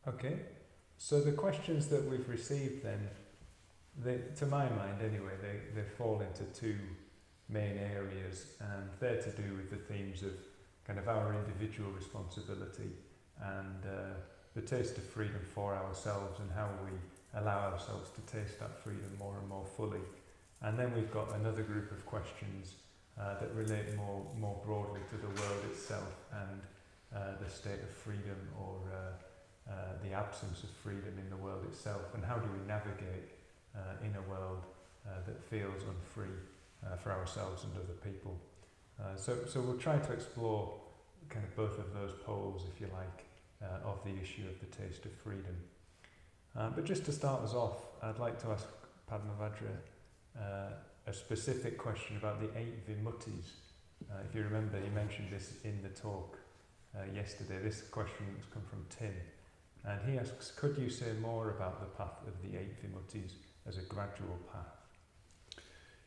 Okay, so the questions that we've received then, to my mind anyway, they fall into two main areas, and they're to do with the themes of kind of our individual responsibility and the taste of freedom for ourselves and how we allow ourselves to taste that freedom more and more fully. And then we've got another group of questions that relate more broadly to the world itself and the state of freedom or the absence of freedom in the world itself, and how do we navigate in a world that feels unfree for ourselves and other people. So we'll try to explore kind of both of those poles, if you like, of the issue of the taste of freedom. But just to start us off, I'd like to ask Padmavajra a specific question about the 8 vimuttis. If you remember, he mentioned this in the talk yesterday. This question has come from Tim. And he asks, could you say more about the path of the 8 vimuttis as a gradual path?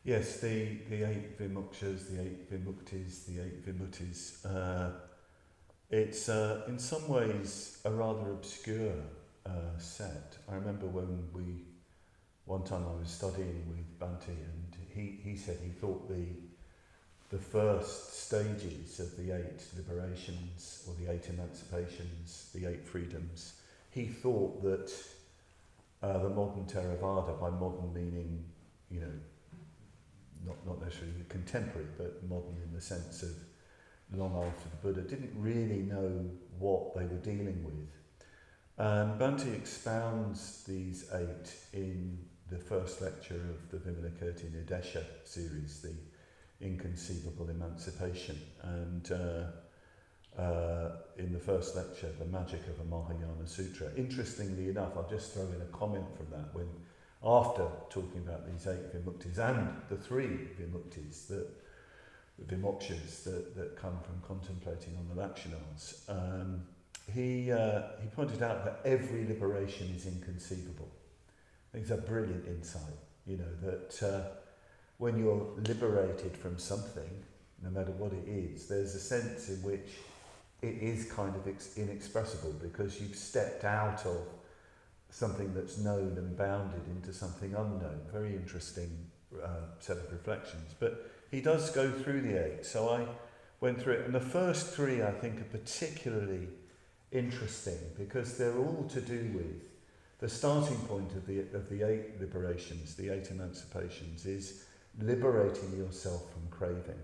Yes, the 8 vimukshas, the 8 vimuktis, the 8 vimuttis. It's in some ways a rather obscure set. I remember one time I was studying with Bhante, and he said he thought the first stages of the 8 liberations, or the 8 emancipations, the 8 freedoms, he thought that the modern Theravada, by modern meaning, you know, not necessarily contemporary, but modern in the sense of long after the Buddha, didn't really know what they were dealing with. Bhante expounds these 8 in the first lecture of the Vimalakirti Nidesha series, the Inconceivable Emancipation, and in the first lecture, the Magic of a Mahayana Sutra. Interestingly enough, I'll just throw in a comment from that, when after talking about these 8 vimuktis and the 3 vimuktis, the vimokshas that come from contemplating on the lakshanas, he pointed out that every liberation is inconceivable. I think it's a brilliant insight, you know, that when you're liberated from something, no matter what it is, there's a sense in which it is kind of inexpressible, because you've stepped out of something that's known and bounded into something unknown. Very interesting set of reflections. But he does go through the 8, so I went through it. And the first 3, I think, are particularly interesting, because they're all to do with the starting point of the 8 liberations, the 8 emancipations, is liberating yourself from craving.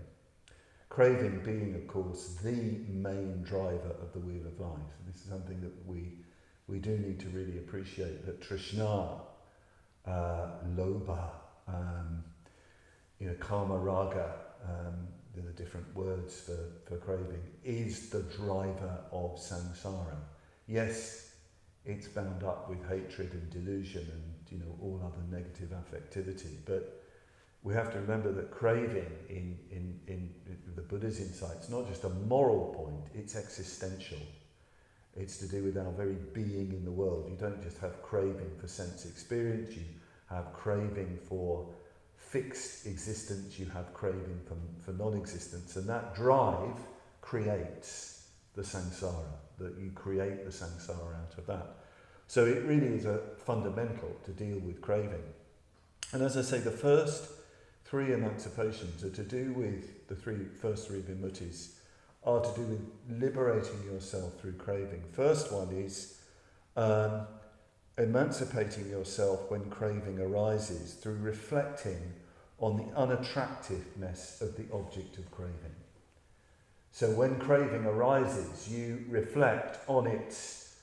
Craving being, of course, the main driver of the wheel of life. And this is something that we do need to really appreciate, that Trishna, Lobha, Kama Raga, the different words for craving, is the driver of samsara. Yes, it's bound up with hatred and delusion and all other negative affectivity, but we have to remember that craving in the Buddha's insight is not just a moral point, it's existential. It's to do with our very being in the world. You don't just have craving for sense experience, you have craving for fixed existence, you have craving for non-existence, and that drive creates the samsara, that you create the samsara out of that. So it really is a fundamental to deal with craving. And as I say, the first 3 emancipations are to do with the first three vimuttis, are to do with liberating yourself through craving. First one is emancipating yourself when craving arises through reflecting on the unattractiveness of the object of craving. So when craving arises, you reflect on its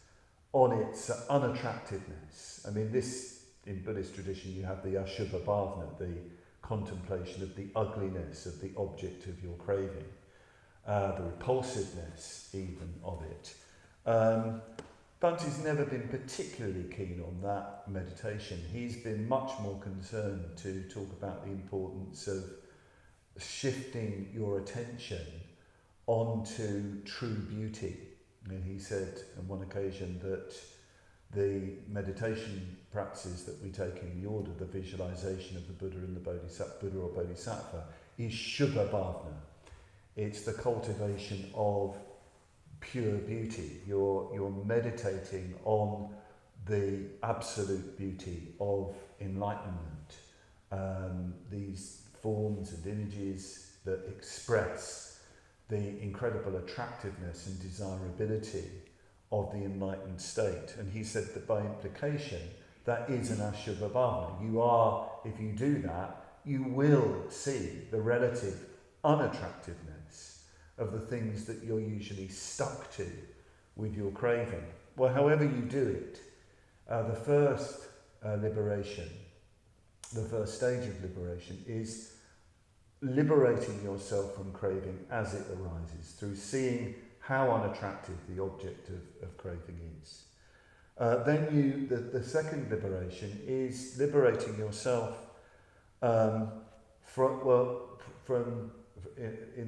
unattractiveness. I mean, this, in Buddhist tradition, you have the Ashubha Bhavana, the contemplation of the ugliness of the object of your craving, the repulsiveness even of it. Bhante's never been particularly keen on that meditation. He's been much more concerned to talk about the importance of shifting your attention onto true beauty. And he said on one occasion that the meditation practices that we take in the order, the visualization of the Buddha and the Buddha or Bodhisattva, is Shubha Bhavana. It's the cultivation of pure beauty. You're meditating on the absolute beauty of enlightenment. These forms and images that express the incredible attractiveness and desirability of the enlightened state. And he said that by implication, that is an ashabhavana. You are, if you do that, you will see the relative unattractiveness of the things that you're usually stuck to with your craving. Well, however you do it, the first liberation, the first stage of liberation is liberating yourself from craving as it arises through seeing how unattractive the object of craving is. Then the second liberation is liberating yourself in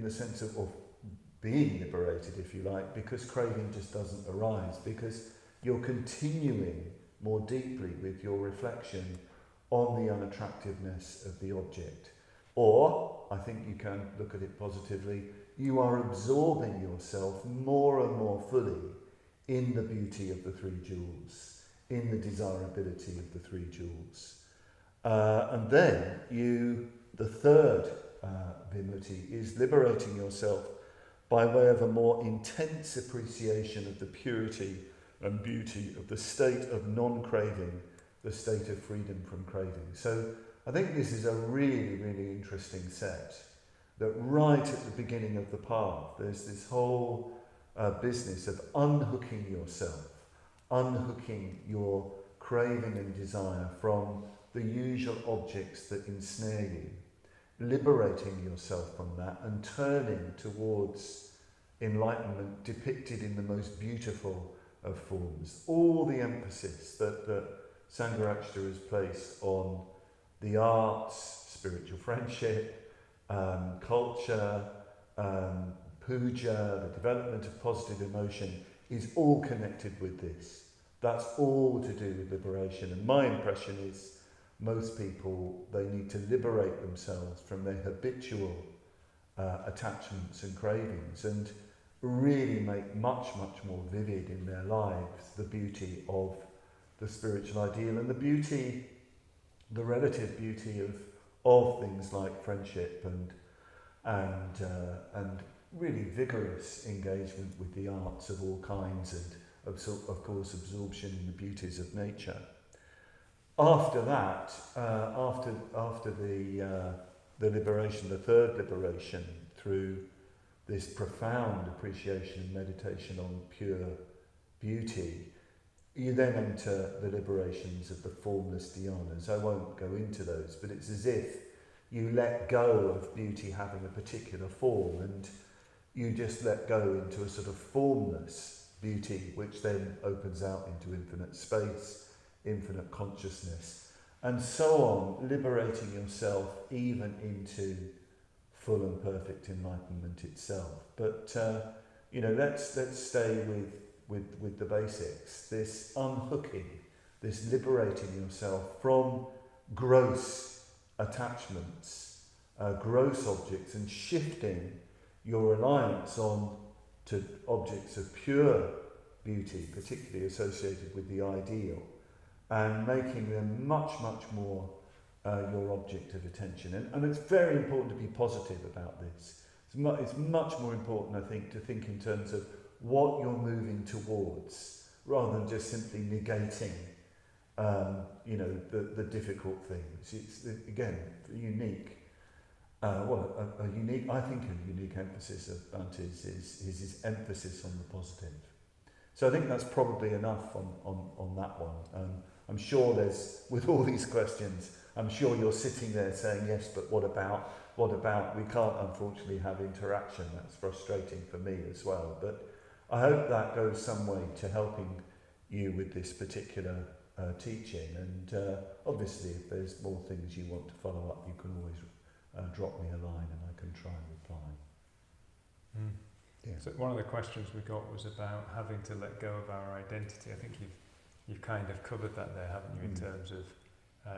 the sense of being liberated, if you like, because craving just doesn't arise, because you're continuing more deeply with your reflection on the unattractiveness of the object. Or, I think you can look at it positively, you are absorbing yourself more and more fully in the beauty of the three jewels, in the desirability of the three jewels. And then the third vimutti is liberating yourself by way of a more intense appreciation of the purity and beauty of the state of non-craving, the state of freedom from craving. So I think this is a really, really interesting set, that right at the beginning of the path, there's this whole business of unhooking yourself, unhooking your craving and desire from the usual objects that ensnare you, liberating yourself from that and turning towards enlightenment depicted in the most beautiful of forms. All the emphasis that Sangharakshita has placed on the arts, spiritual friendship, culture, puja, the development of positive emotion is all connected with this. That's all to do with liberation. And my impression is most people, they need to liberate themselves from their habitual attachments and cravings and really make much, much more vivid in their lives the beauty of the spiritual ideal and the beauty, the relative beauty of things like friendship and really vigorous engagement with the arts of all kinds and of course absorption in the beauties of nature. After that, after the liberation, the third liberation through this profound appreciation and meditation on pure beauty, you then enter the liberations of the formless dhyanas. I won't go into those, but it's as if you let go of beauty having a particular form and you just let go into a sort of formless beauty, which then opens out into infinite space, infinite consciousness, and so on, liberating yourself even into full and perfect enlightenment itself. But let's stay with the basics. This unhooking, this liberating yourself from gross attachments, gross objects, and shifting your reliance on to objects of pure beauty, particularly associated with the ideal, and making them much, much more your object of attention. And it's very important to be positive about this. It's much more important, I think, to think in terms of what you're moving towards, rather than just simply negating, the difficult things. It's, again, unique. I think a unique emphasis of Bhante's is his emphasis on the positive. So I think that's probably enough on that one. I'm sure with all these questions, I'm sure you're sitting there saying, yes, but what about, we can't unfortunately have interaction. That's frustrating for me as well. But I hope that goes some way to helping you with this particular teaching. And obviously, if there's more things you want to follow up, you can always drop me a line and I can try and reply. Yeah. So one of the questions we got was about having to let go of our identity. I think you've kind of covered that there, haven't you, in terms of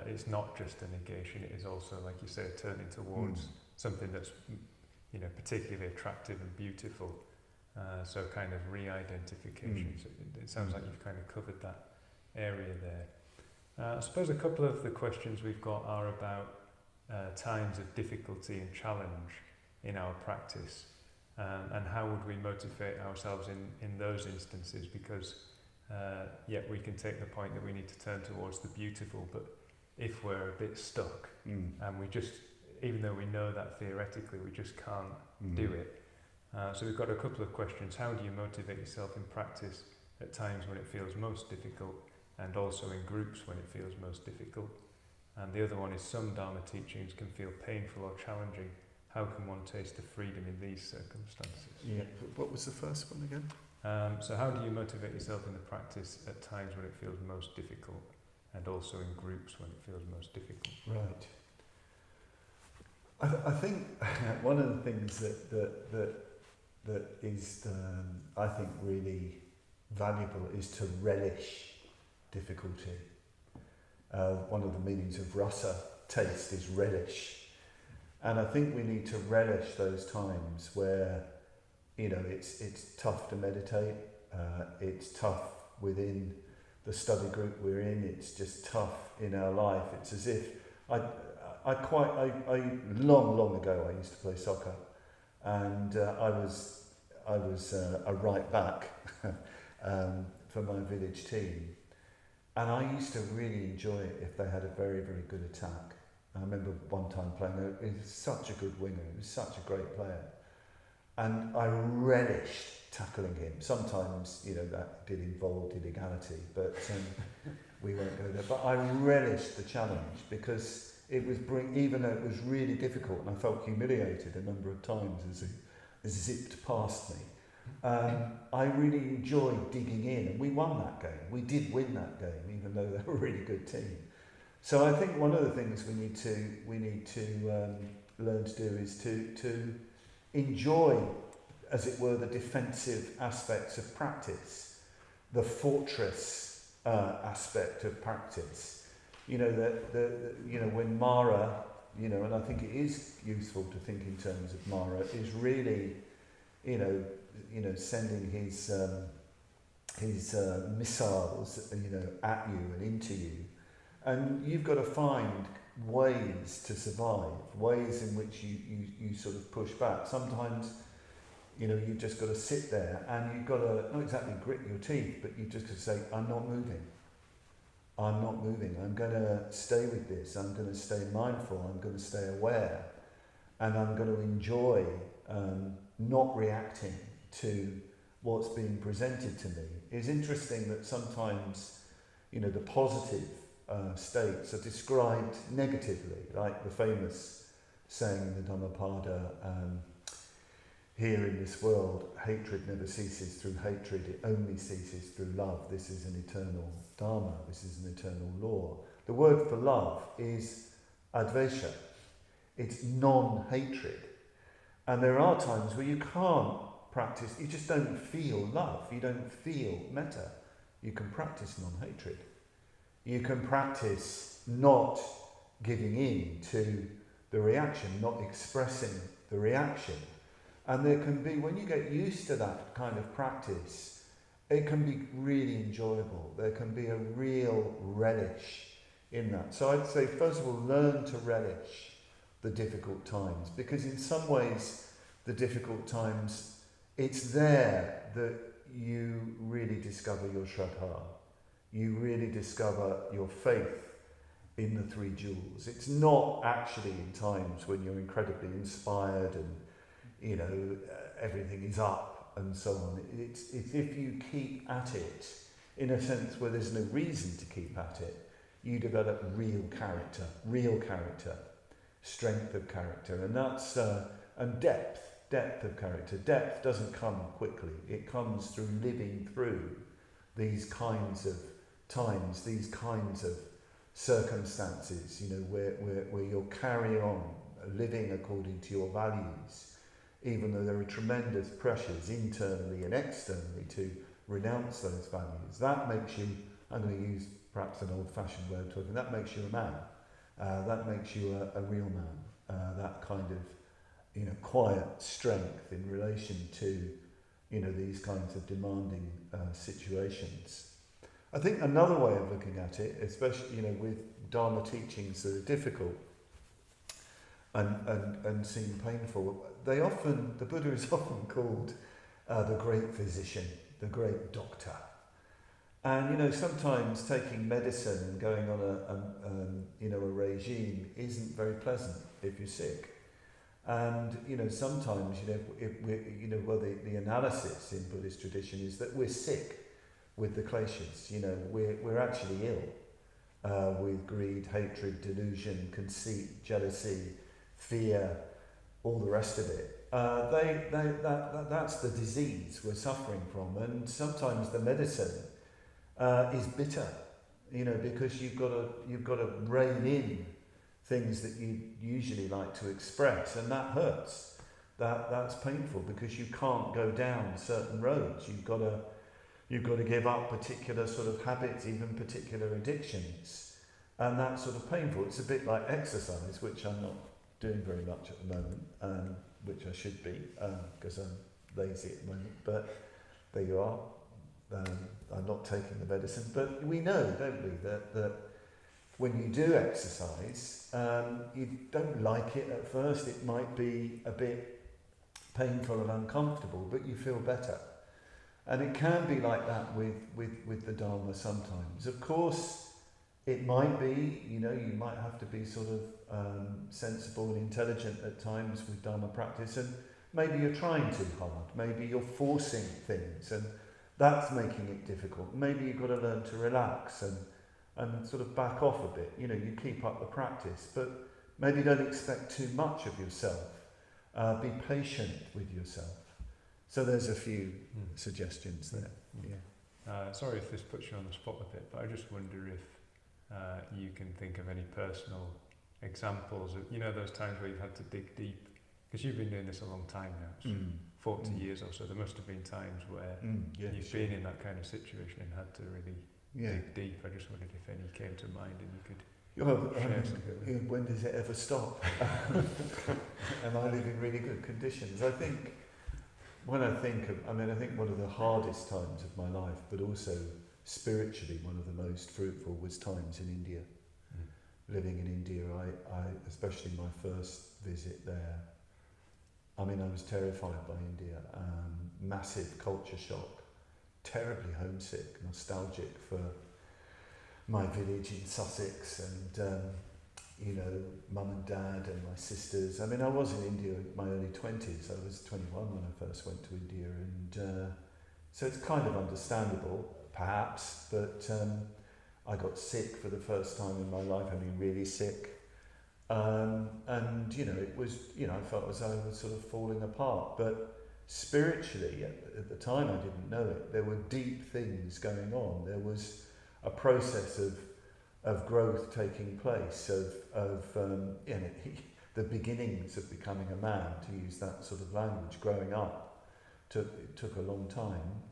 it's not just a negation, it is also, like you say, turning towards something that's particularly attractive and beautiful. So kind of re-identification. So it sounds like you've kind of covered that area there. I suppose a couple of the questions we've got are about times of difficulty and challenge in our practice, and how would we motivate ourselves in those instances, because we can take the point that we need to turn towards the beautiful, but if we're a bit stuck and we just, even though we know that theoretically, we just can't do it. So we've got a couple of questions. How do you motivate yourself in practice at times when it feels most difficult, and also in groups when it feels most difficult? And the other one is, some Dharma teachings can feel painful or challenging. How can one taste the freedom in these circumstances? Yeah. What was the first one again? So how do you motivate yourself in the practice at times when it feels most difficult, and also in groups when it feels most difficult? Right. I think one of the things that is, I think, really valuable is to relish difficulty. One of the meanings of rasa, taste, is relish. And I think we need to relish those times where, it's tough to meditate, it's tough within the study group we're in, it's just tough in our life. It's as if, long ago I used to play soccer, and I was a right back for my village team, and I used to really enjoy it if they had a very, very good attack. I remember one time playing, he was such a good winger, he was such a great player, and I relished tackling him. Sometimes, that did involve illegality, but we won't go there. But I relished the challenge, because it was even though it was really difficult, and I felt humiliated a number of times as it zipped past me. I really enjoyed digging in, and we won that game. We did win that game, even though they were a really good team. So I think one of the things we need to learn to do is to enjoy, as it were, the defensive aspects of practice, the fortress aspect of practice. When Mara, and I think it is useful to think in terms of Mara, is really, sending his missiles, at you and into you. And you've got to find ways to survive, ways in which you sort of push back. Sometimes, you've just got to sit there and you've got to, not exactly grit your teeth, but you've just got to say, I'm not moving. I'm not moving. I'm going to stay with this. I'm going to stay mindful. I'm going to stay aware. And I'm going to enjoy not reacting to what's being presented to me. It's interesting that sometimes, the positive states are described negatively, like the famous saying in the Dhammapada, here in this world, hatred never ceases through hatred, it only ceases through love. This is an eternal Dharma, this is an eternal law. The word for love is advesha, it's non-hatred. And there are times where you can't practice, you just don't feel love, you don't feel metta. You can practice non-hatred. You can practice not giving in to the reaction, not expressing the reaction. And there can be, when you get used to that kind of practice, it can be really enjoyable. There can be a real relish in that. So I'd say, first of all, learn to relish the difficult times, because in some ways, the difficult times, it's there that you really discover your Shraddha. You really discover your faith in the three jewels. It's not actually in times when you're incredibly inspired and everything is up and so on. It's if you keep at it, in a sense where there's no reason to keep at it, you develop real character, strength of character, and that's and depth of character. Depth doesn't come quickly. It comes through living through these kinds of times, these kinds of circumstances, where you're carrying on living according to your values, even though there are tremendous pressures internally and externally to renounce those values. That makes you, I'm going to use perhaps an old-fashioned way of talking, that makes you a man. That makes you a real man. That kind of, quiet strength in relation to these kinds of demanding situations. I think another way of looking at it, especially with Dharma teachings that are difficult and seem painful, the Buddha is often called the great physician, the great doctor. And sometimes taking medicine and going on a regime isn't very pleasant if you're sick. And sometimes the analysis in Buddhist tradition is that we're sick with the kleshas. We're actually ill with greed, hatred, delusion, conceit, jealousy, fear, all the rest of it. That's the disease we're suffering from, and sometimes the medicine is bitter, because you've got to rein in things that you usually like to express, and that hurts. That's painful because you can't go down certain roads. You've got to give up particular sort of habits, even particular addictions, and that's sort of painful. It's a bit like exercise, which I'm not doing very much at the moment, which I should be, because I'm lazy at the moment, but there you are. I'm not taking the medicine, but we know, don't we, that when you do exercise, you don't like it at first. It might be a bit painful and uncomfortable, but you feel better. And it can be like that with the Dharma sometimes. Of course, it might be, you might have to be sort of sensible and intelligent at times with Dharma practice, and maybe you're trying too hard, maybe you're forcing things, and that's making it difficult. Maybe you've got to learn to relax and sort of back off a bit. You keep up the practice, but maybe don't expect too much of yourself. Be patient with yourself. So there's a few suggestions there. Yeah. Sorry if this puts you on the spot a bit, but I just wonder if you can think of any personal examples of, those times where you've had to dig deep, because you've been doing this a long time now, so 40 years or so. There must have been times where you've been in that kind of situation and had to really dig deep. I just wondered if any came to mind and you could share something. When does it ever stop? And I live in really good conditions. I think one of the hardest times of my life, but also spiritually one of the most fruitful, was times in India. Living in India, I especially my first visit there, I was terrified by India. Massive culture shock, terribly homesick, nostalgic for my village in Sussex, and mum and dad and my sisters. I was in India in my early 20s. I was 21 when I first went to India, and so it's kind of understandable, perhaps, but I got sick for the first time in my life. Really sick. And it was, I felt as though I was sort of falling apart. But spiritually, at the time I didn't know it, there were deep things going on. There was a process of growth taking place, of the beginnings of becoming a man, to use that sort of language. Growing up took a long time.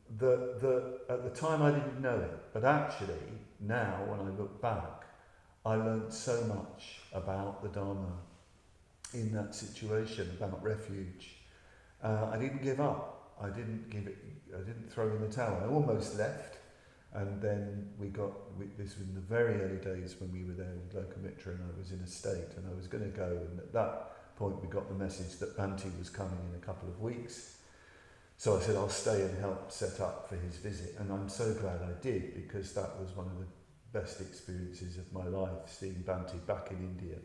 At the time I didn't know it, but actually now when I look back, I learned so much about the Dharma in that situation, about refuge. I didn't give up. I didn't throw in the towel. I almost left, and then this was in the very early days when we were there with Lokamitra, and I was in a state, and I was going to go, and at that point we got the message that Bhante was coming in a couple of weeks. So I said, I'll stay and help set up for his visit, and I'm so glad I did, because that was one of the best experiences of my life, seeing Bhante back in India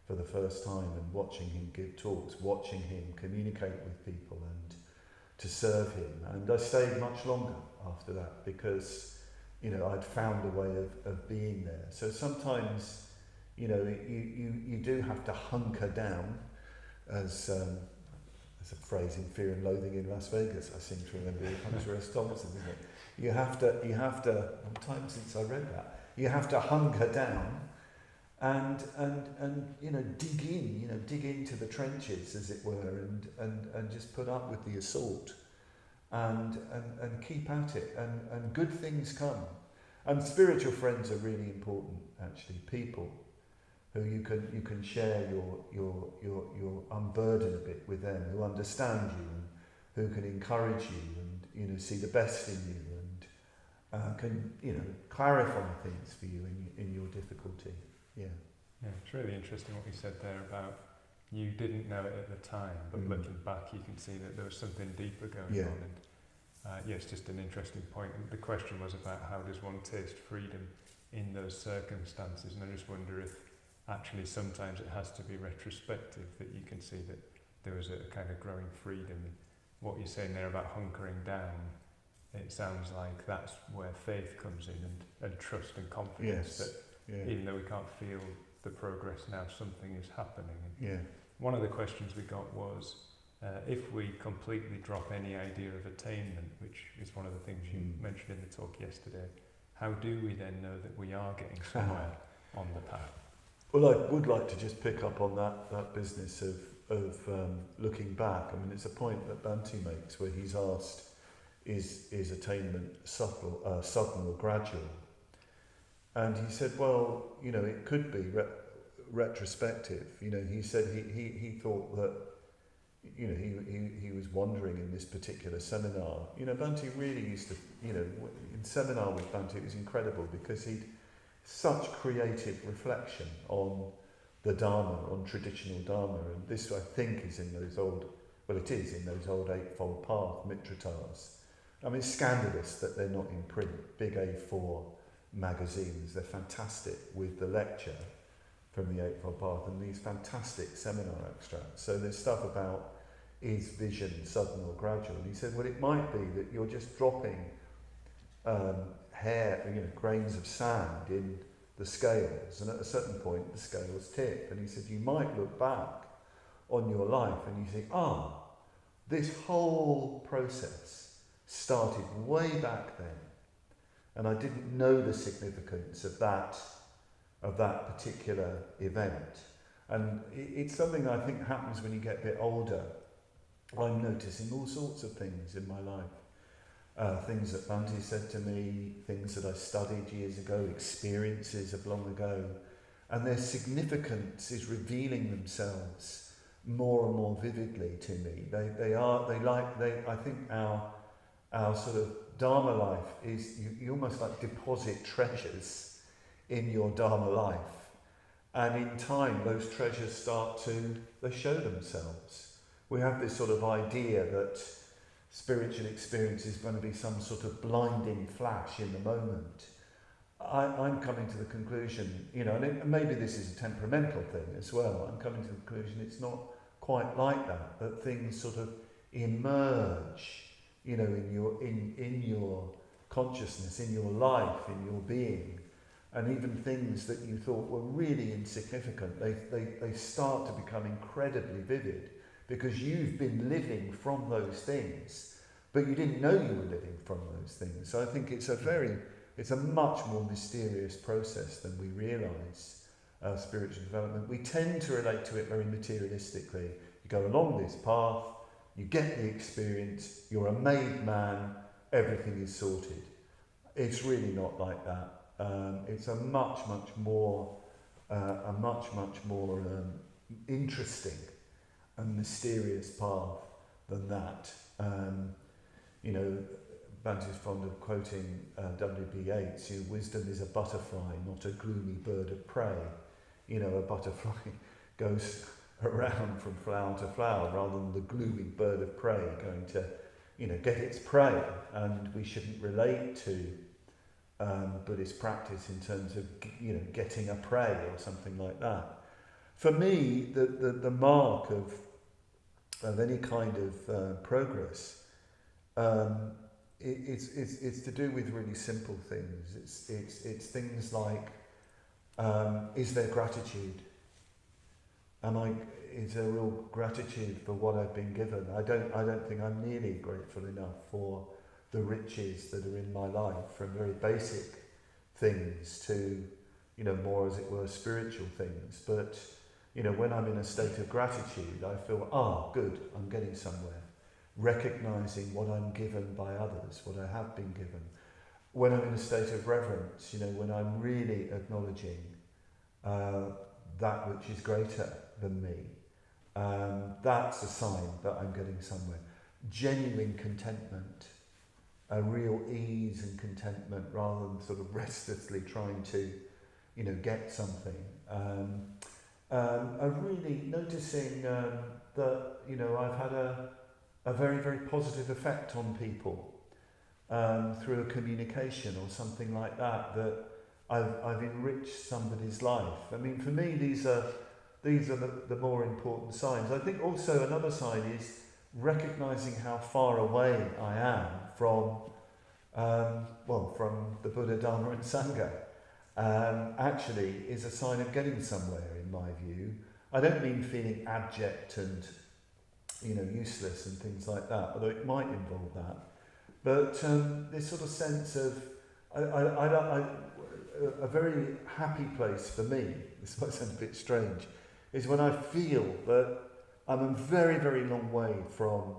for the first time and watching him give talks, watching him communicate with people and to serve him. And I stayed much longer after that because, I'd found a way of being there. So sometimes, you do have to hunker down, as a phrase in Fear and Loathing in Las Vegas, I seem to remember Hunter S. Thompson, isn't it? You have to, long time since I read that, you have to hunker down and dig into the trenches, as it were, and just put up with the assault and keep at it, and good things come. And spiritual friends are really important, actually, people who you can share your unburden a bit with them, who understand you and who can encourage you and see the best in you and can clarify things for you in your difficulty. Yeah. Yeah, it's really interesting what you said there about you didn't know it at the time, but looking back you can see that there was something deeper going on. And it's just an interesting point. And the question was about how does one taste freedom in those circumstances, and I just wonder if actually sometimes it has to be retrospective, that you can see that there was a kind of growing freedom. What you're saying there about hunkering down, it sounds like that's where faith comes in, and trust and confidence that even though we can't feel the progress now, something is happening. And one of the questions we got was, if we completely drop any idea of attainment, which is one of the things you mentioned in the talk yesterday, how do we then know that we are getting somewhere on the path? Well, I would like to just pick up on that business of looking back. I mean, it's a point that Bhante makes where he's asked, is attainment sudden or gradual? And he said, well, it could be retrospective. He said he thought that, he was wondering in this particular seminar. Bhante really used to, in seminar with Bhante, it was incredible because he'd such creative reflection on the Dhamma, on traditional Dhamma, and this I think is in those old Eightfold Path Mitratas. I mean, it's scandalous that they're not in print, big A4 magazines. They're fantastic with the lecture from the Eightfold Path and these fantastic seminar extracts. So there's stuff about, is vision sudden or gradual? And he said, well, it might be that you're just dropping grains of sand in the scales, and at a certain point the scales tip. And he said, you might look back on your life and you think, this whole process started way back then, and I didn't know the significance of that particular event. And it's something I think happens when you get a bit older. I'm noticing all sorts of things in my life. Things that Bhante said to me, things that I studied years ago, experiences of long ago, and their significance is revealing themselves more and more vividly to me. I think our sort of Dharma life is, you almost like deposit treasures in your Dharma life, and in time those treasures they show themselves. We have this sort of idea that spiritual experience is going to be some sort of blinding flash in the moment. I'm coming to the conclusion, and maybe this is a temperamental thing as well, I'm coming to the conclusion it's not quite like that things sort of emerge, in your consciousness, in your life, in your being, and even things that you thought were really insignificant, they start to become incredibly vivid, because you've been living from those things, but you didn't know you were living from those things. So I think it's a much more mysterious process than we realise, spiritual development. We tend to relate to it very materialistically. You go along this path, you get the experience, you're a made man, everything is sorted. It's really not like that. It's a much more interesting and mysterious path than that. Bhante's fond of quoting W.B. Yeats, wisdom is a butterfly, not a gloomy bird of prey. A butterfly goes around from flower to flower rather than the gloomy bird of prey going to, get its prey. And we shouldn't relate to Buddhist practice in terms of, getting a prey or something like that. For me, the mark of any kind of progress, it's to do with really simple things. It's things like, is there gratitude? Is there real gratitude for what I've been given? I don't think I'm nearly grateful enough for the riches that are in my life, from very basic things to, more, as it were, spiritual things. But when I'm in a state of gratitude, I feel, good, I'm getting somewhere. Recognising what I'm given by others, what I have been given. When I'm in a state of reverence, when I'm really acknowledging that which is greater than me. That's a sign that I'm getting somewhere. Genuine contentment, a real ease and contentment rather than sort of restlessly trying to, get something. Really noticing that, I've had a very, very positive effect on people through a communication or something like that, that I've enriched somebody's life. I mean, for me, these are the more important signs. I think also another sign is recognizing how far away I am from the Buddha, Dhamma and Sangha. Actually is a sign of getting somewhere, in my view. I don't mean feeling abject and useless and things like that, although it might involve that. But this sort of sense of a very happy place for me, this might sound a bit strange, is when I feel that I'm a very, very long way from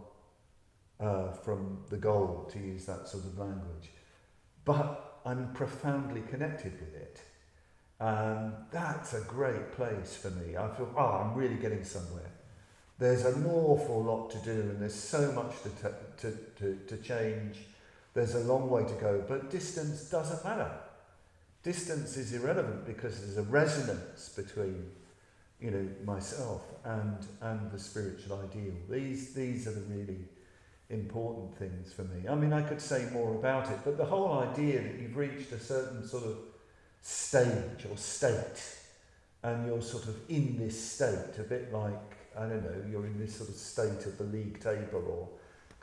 the goal, to use that sort of language, but I'm profoundly connected with it. That's a great place for me. I feel, I'm really getting somewhere. There's an awful lot to do, and there's so much to change. There's a long way to go, but distance doesn't matter. Distance is irrelevant because there's a resonance between, myself and the spiritual ideal. These are the really important things for me. I mean, I could say more about it, but the whole idea that you've reached a certain sort of stage or state, and you're sort of in this state, a bit like, I don't know, you're in this sort of state of the league table, or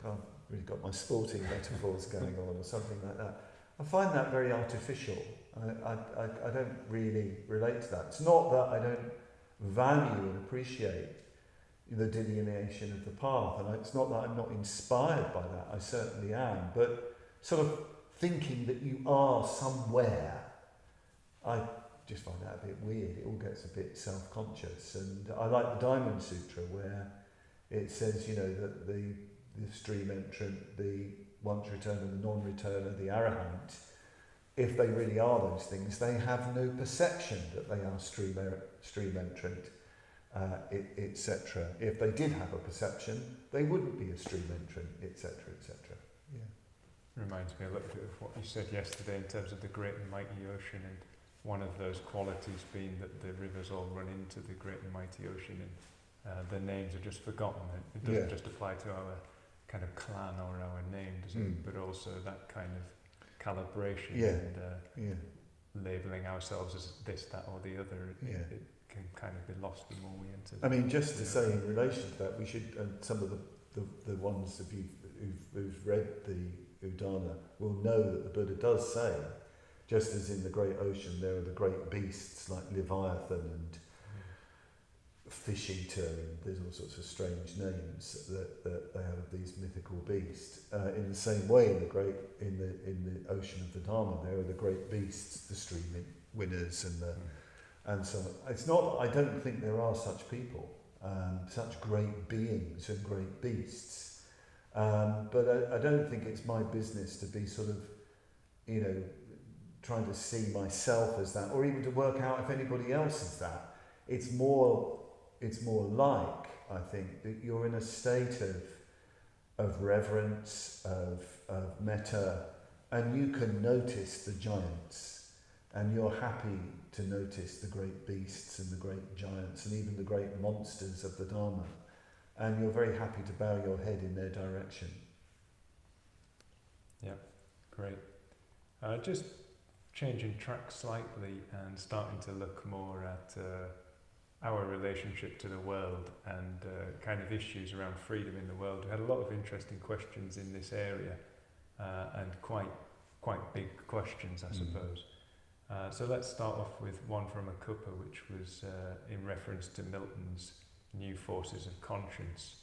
I've really got my sporting metaphors going on, or something like that. I find that very artificial. I don't really relate to that. It's not that I don't value and appreciate the delineation of the path, and it's not that I'm not inspired by that, I certainly am, but sort of thinking that you are somewhere, I just find that a bit weird. It all gets a bit self-conscious. And I like the Diamond Sutra, where it says, that the stream entrant, the once returner, the non-returner, the arahant, if they really are those things, they have no perception that they are stream entrant, etc. If they did have a perception, they wouldn't be a stream entrant, etc., etc. Yeah. Reminds me a little bit of what you said yesterday in terms of the great and mighty ocean, and one of those qualities being that the rivers all run into the great and mighty ocean, and the names are just forgotten. It doesn't just apply to our kind of clan or our name, does it? But also that kind of calibration and labelling ourselves as this, that or the other. It can kind of be lost the more we enter. I mean, just to say in relation to that, we should, and some of the ones of you who've read the Udana will know that the Buddha does say, just as in the great ocean there are the great beasts like Leviathan and fish eater, and there's all sorts of strange names that they have of these mythical beasts. In the same way, in the ocean of the Dhamma, there are the great beasts, the stream winners, and so on. It's not. I don't think there are such people, such great beings and great beasts. But I don't think it's my business to be sort of, trying to see myself as that, or even to work out if anybody else is that. It's more like, I think, that you're in a state of reverence, of metta, and you can notice the giants, and you're happy to notice the great beasts and the great giants and even the great monsters of the Dharma, and you're very happy to bow your head in their direction. Yeah, great. Just changing track slightly and starting to look more at our relationship to the world and kind of issues around freedom in the world. We had a lot of interesting questions in this area and quite big questions, I suppose. So let's start off with one from a cuppa, which was in reference to Milton's new forces of conscience.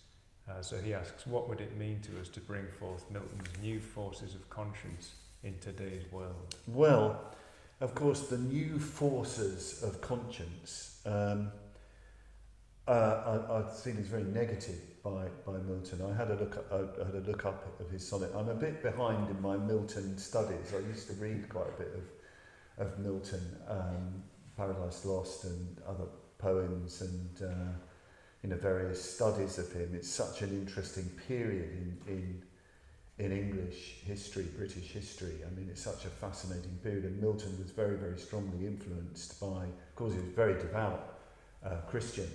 So he asks, what would it mean to us to bring forth Milton's new forces of conscience in today's world? Well, of course, the new forces of conscience are seen as very negative by Milton. I had a look up of his sonnet. I'm a bit behind in my Milton studies. I used to read quite a bit of Milton, Paradise Lost and poems and various studies of him. It's such an interesting period in English history, British history. I mean, it's such a fascinating period, and Milton was very, very strongly influenced by, of course he was very devout Christian,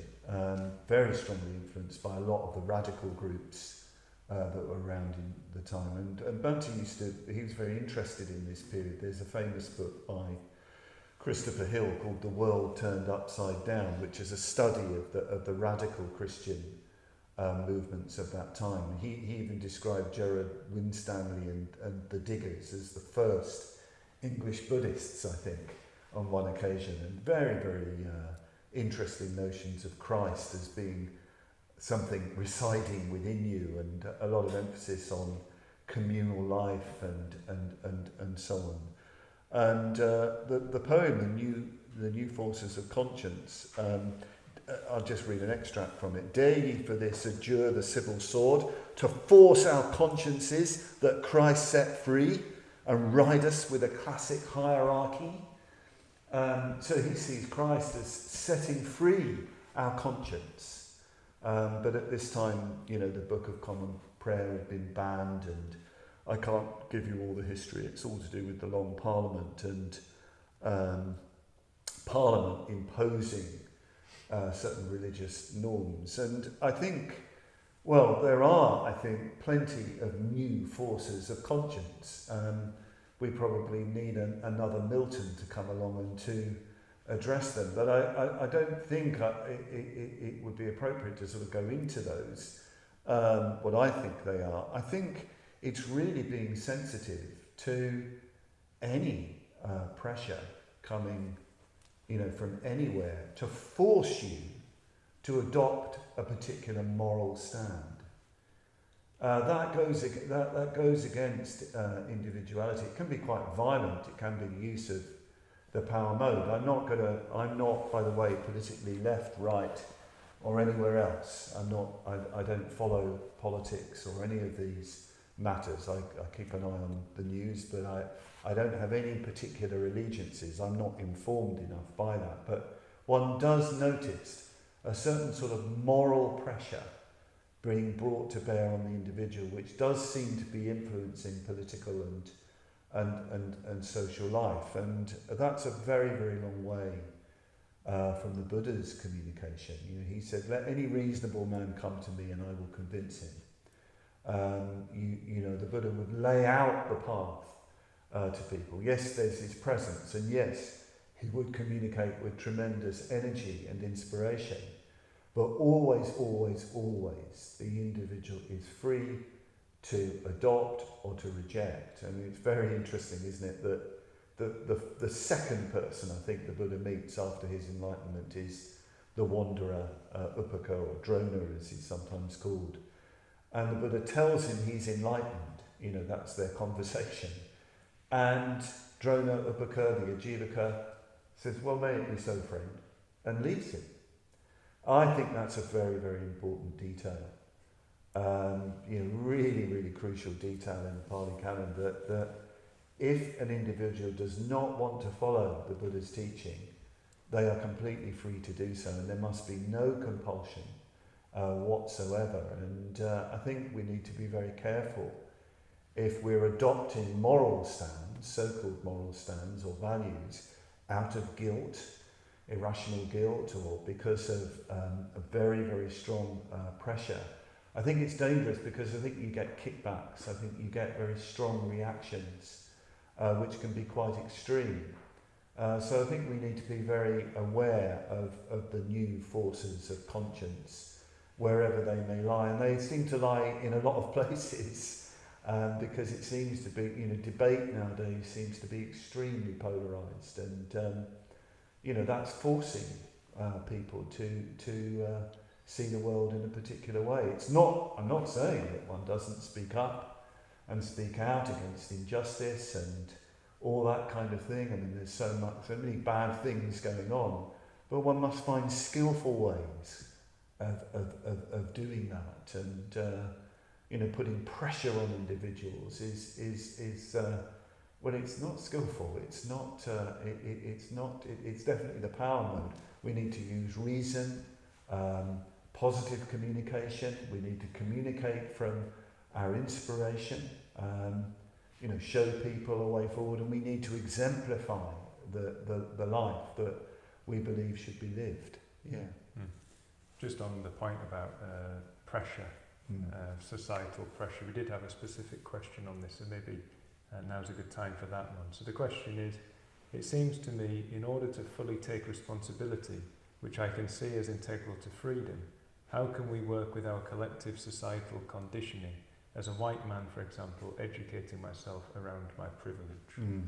very strongly influenced by a lot of the radical groups that were around in the time. And Bunty he was very interested in this period. There's a famous book by Christopher Hill called The World Turned Upside Down, which is a study of the radical Christian movements of that time. He even described Gerard Winstanley and the Diggers as the first English Buddhists, I think, on one occasion, and very, very interesting notions of Christ as being something residing within you, and a lot of emphasis on communal life and so on. And the poem, The New Forces of Conscience, I'll just read an extract from it. Dare ye for this adjure the civil sword, to force our consciences that Christ set free, and ride us with a classic hierarchy. So he sees Christ as setting free our conscience. But at this time, the Book of Common Prayer had been banned, and I can't give you all the history. It's all to do with the Long Parliament and Parliament imposing certain religious norms. And I think, there are, plenty of new forces of conscience. We probably need another Milton to come along and to address them. But I don't think it would be appropriate to sort of go into those, what I think they are. I think it's really being sensitive to any pressure coming from anywhere to force you to adopt a particular moral stand. That goes against individuality. It can be quite violent. It can be the use of the power mode. I'm not, by the way, politically left, right, or anywhere else. I don't follow politics or any of these matters. I keep an eye on the news, but I don't have any particular allegiances. I'm not informed enough by that. But one does notice a certain sort of moral pressure being brought to bear on the individual, which does seem to be influencing political and social life. And that's a very, very long way from the Buddha's communication. He said, let any reasonable man come to me and I will convince him. The Buddha would lay out the path to people. Yes, there's his presence, and yes, he would communicate with tremendous energy and inspiration, but always, always, always, the individual is free to adopt or to reject. I mean, it's very interesting, isn't it, that the second person I think the Buddha meets after his enlightenment is the wanderer, Upaka, or Drona as he's sometimes called. And the Buddha tells him he's enlightened, that's their conversation. And Drona, Upaka, the Ajivaka, says, well, may it be so, friend, and leaves him. I think that's a very, very important detail. Really, really crucial detail in the Pali Canon, that if an individual does not want to follow the Buddha's teaching, they are completely free to do so, and there must be no compulsion whatsoever. And I think we need to be very careful if we're adopting moral stands, so-called moral stands or values, out of guilt, irrational guilt, or because of a very, very strong pressure. I think it's dangerous because I think you get kickbacks. I think you get very strong reactions, which can be quite extreme. So I think we need to be very aware of the new forces of conscience, wherever they may lie. And they seem to lie in a lot of places, because it seems to be, debate nowadays seems to be extremely polarised. And, that's forcing people to see the world in a particular way. I'm not saying that one doesn't speak up and speak out against injustice and all that kind of thing. I mean, there's so many bad things going on, but one must find skillful ways of doing that. And putting pressure on individuals is Well, it's not skillful. It's not. It's definitely the power mode. We need to use reason, positive communication. We need to communicate from our inspiration. Show people a way forward, and we need to exemplify the life that we believe should be lived. Yeah. Just on the point about pressure, societal pressure, we did have a specific question on this, and maybe now's a good time for that one. So the question is, it seems to me, in order to fully take responsibility, which I can see as integral to freedom, how can we work with our collective societal conditioning? As a white man, for example, educating myself around my privilege.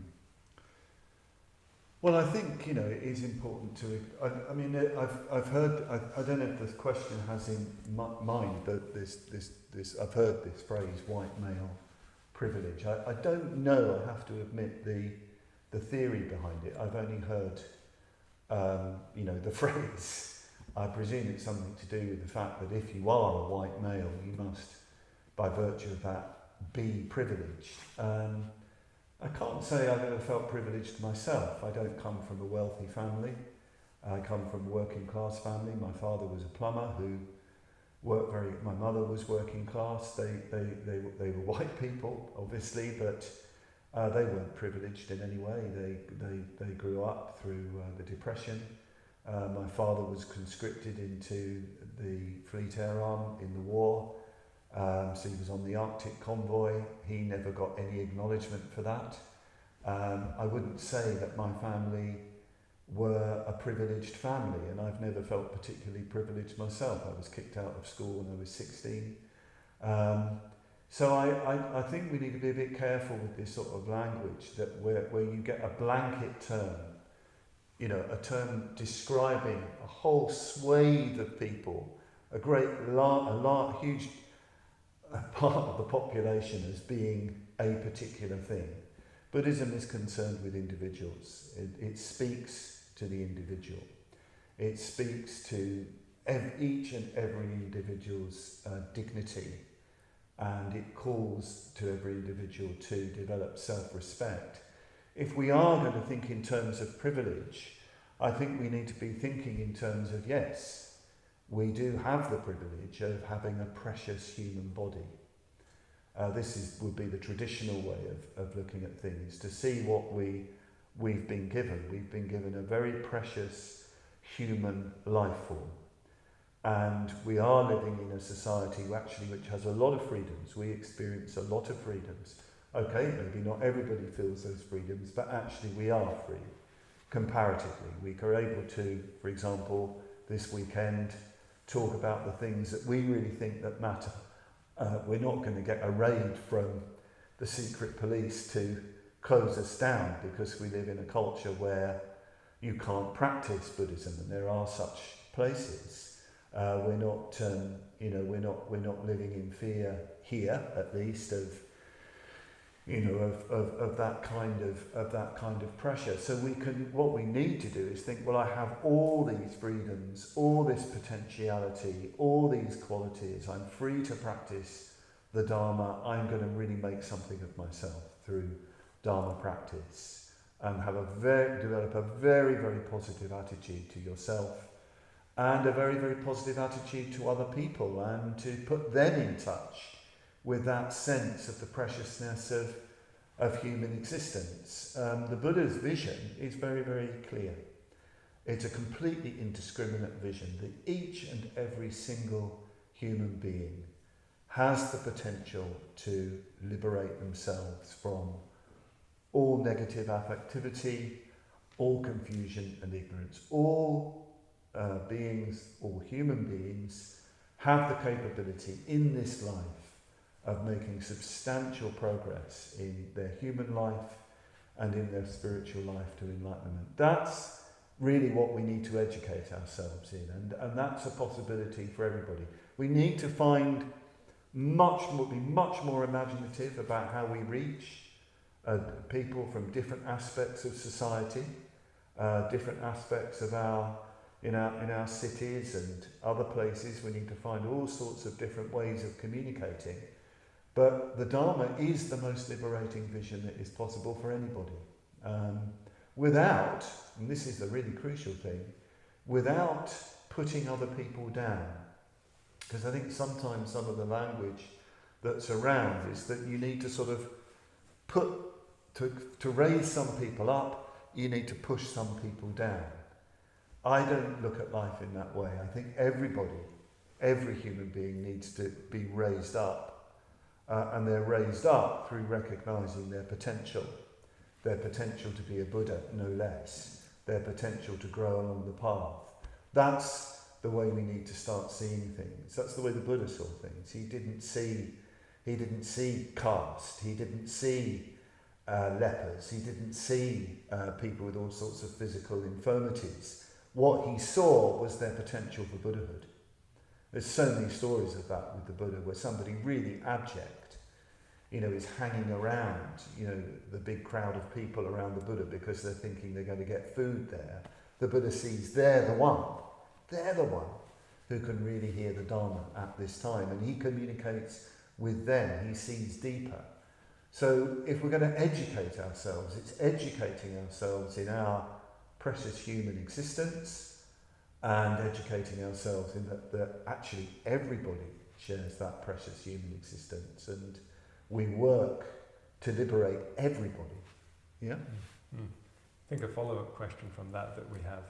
Well, I think it is important to. I've heard. I don't know if this question has in mind that this. I've heard this phrase, white male privilege. I don't know. I have to admit the theory behind it. I've only heard the phrase. I presume it's something to do with the fact that if you are a white male, you must, by virtue of that, be privileged. I can't say I've ever felt privileged myself. I don't come from a wealthy family. I come from a working class family. My father was a plumber who worked my mother was working class. They were white people, obviously, but they weren't privileged in any way. They grew up through the Depression. My father was conscripted into the Fleet Air Arm in the war. So he was on the Arctic convoy. He never got any acknowledgement for that. I wouldn't say that my family were a privileged family, and I've never felt particularly privileged myself. I was kicked out of school when I was 16. So I think we need to be a bit careful with this sort of language that where you get a blanket term, a term describing a whole swathe of people, a huge part of the population as being a particular thing. Buddhism is concerned with individuals. It speaks to the individual. It speaks to each and every individual's dignity, and it calls to every individual to develop self-respect. If we are going to think in terms of privilege, I think we need to be thinking in terms of, yes, we do have the privilege of having a precious human body. This would be the traditional way of looking at things, to see what we've been given. We've been given a very precious human life form. And we are living in a society which has a lot of freedoms. We experience a lot of freedoms. Okay, maybe not everybody feels those freedoms, but actually we are free, comparatively. We are able to, for example, this weekend, talk about the things that we really think that matter. We're not going to get a raid from the secret police to close us down because we live in a culture where you can't practice Buddhism, and there are such places. We're not living in fear here, at least, of that kind of pressure. So what we need to do is think, well, I have all these freedoms, all this potentiality, all these qualities. I'm free to practice the Dharma. I'm going to really make something of myself through Dharma practice, and develop a very, very positive attitude to yourself, and a very, very positive attitude to other people, and to put them in touch with that sense of the preciousness of human existence. The Buddha's vision is very, very clear. It's a completely indiscriminate vision that each and every single human being has the potential to liberate themselves from all negative affectivity, all confusion and ignorance. All human beings have the capability in this life of making substantial progress in their human life and in their spiritual life to enlightenment. That's really what we need to educate ourselves in, and that's a possibility for everybody. We need to be much more imaginative about how we reach people from different aspects of society, different aspects of in our cities and other places. We need to find all sorts of different ways of communicating. But the Dharma is the most liberating vision that is possible for anybody. Without, and this is the really crucial thing, without putting other people down. Because I think sometimes some of the language that's around is that you need to sort of to raise some people up, you need to push some people down. I don't look at life in that way. I think everybody, every human being needs to be raised up. And they're raised up through recognising their potential to be a Buddha, no less, their potential to grow along the path. That's the way we need to start seeing things. That's the way the Buddha saw things. He didn't see caste. He didn't see lepers. He didn't see people with all sorts of physical infirmities. What he saw was their potential for Buddhahood. There's so many stories of that with the Buddha, where somebody really abject, is hanging around, the big crowd of people around the Buddha because they're thinking they're going to get food there. The Buddha sees they're the one who can really hear the Dhamma at this time, and he communicates with them. He sees deeper. So if we're going to educate ourselves, it's educating ourselves in our precious human existence and educating ourselves in that actually everybody shares that precious human existence, and we work to liberate everybody. Yeah? Mm-hmm. I think a follow-up question from that we have,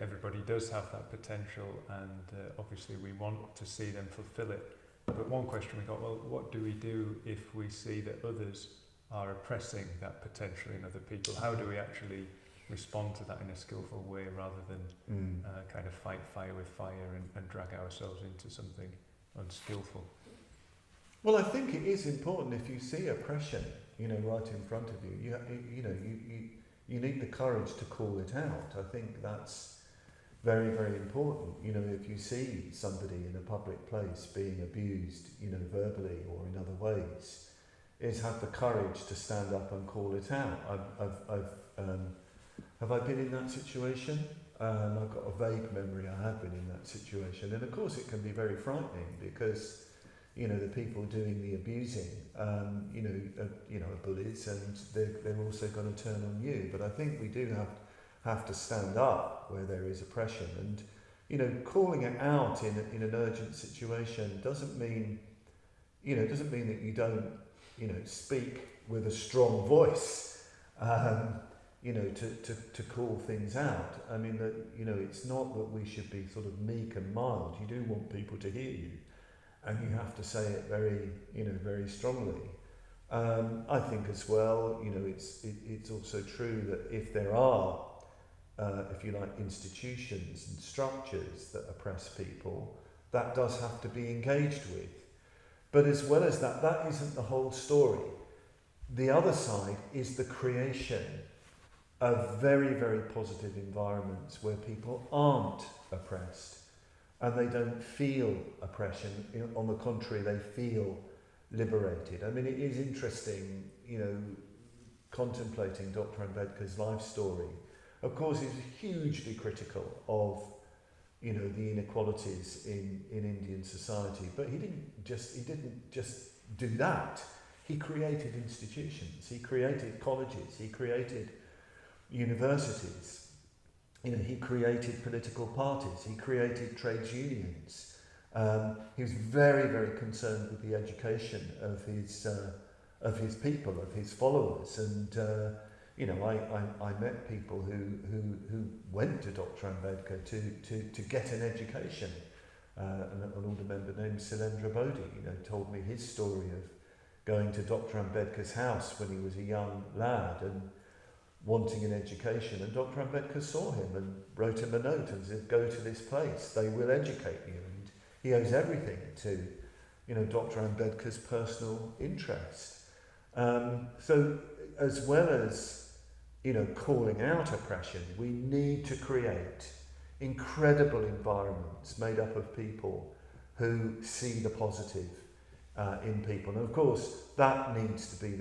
everybody does have that potential, and obviously we want to see them fulfill it. But one question we got, well, what do we do if we see that others are oppressing that potential in other people? How do we actually respond to that in a skillful way rather than kind of fight fire with fire and drag ourselves into something unskillful? Well, I think it is important if you see oppression, right in front of you. You need the courage to call it out. I think that's very, very important. If you see somebody in a public place being abused, verbally or in other ways, is have the courage to stand up and call it out. Have I been in that situation? I've got a vague memory I have been in that situation, and of course it can be very frightening because the people doing the abusing, are bullies, and they're also going to turn on you. But I think we do have to stand up where there is oppression, and calling it out in an urgent situation doesn't mean that you don't speak with a strong voice, to call things out. I mean that it's not that we should be sort of meek and mild. You do want people to hear you, and you have to say it very very strongly. I think as well, it's also true that if there are if you like, institutions and structures that oppress people, that does have to be engaged with. But as well as that, that isn't the whole story. The other side is the creation of very, very positive environments where people aren't oppressed and they don't feel oppression. On the contrary, they feel liberated. I mean, it is interesting, contemplating Dr. Ambedkar's life story. Of course, he's hugely critical of, the inequalities in Indian society, but he didn't just do that. He created institutions, he created colleges, he created universities, he created political parties, he created trades unions. He was very, very concerned with the education of his people, of his followers, and I met people who went to Dr. Ambedkar to get an education. An older member named Silendra Bodhi, told me his story of going to Dr. Ambedkar's house when he was a young lad and wanting an education, and Dr. Ambedkar saw him and wrote him a note and said, "Go to this place, they will educate you." And he owes everything to, Dr. Ambedkar's personal interest. So as well as, calling out oppression, we need to create incredible environments made up of people who see the positive in people. And of course, that needs to be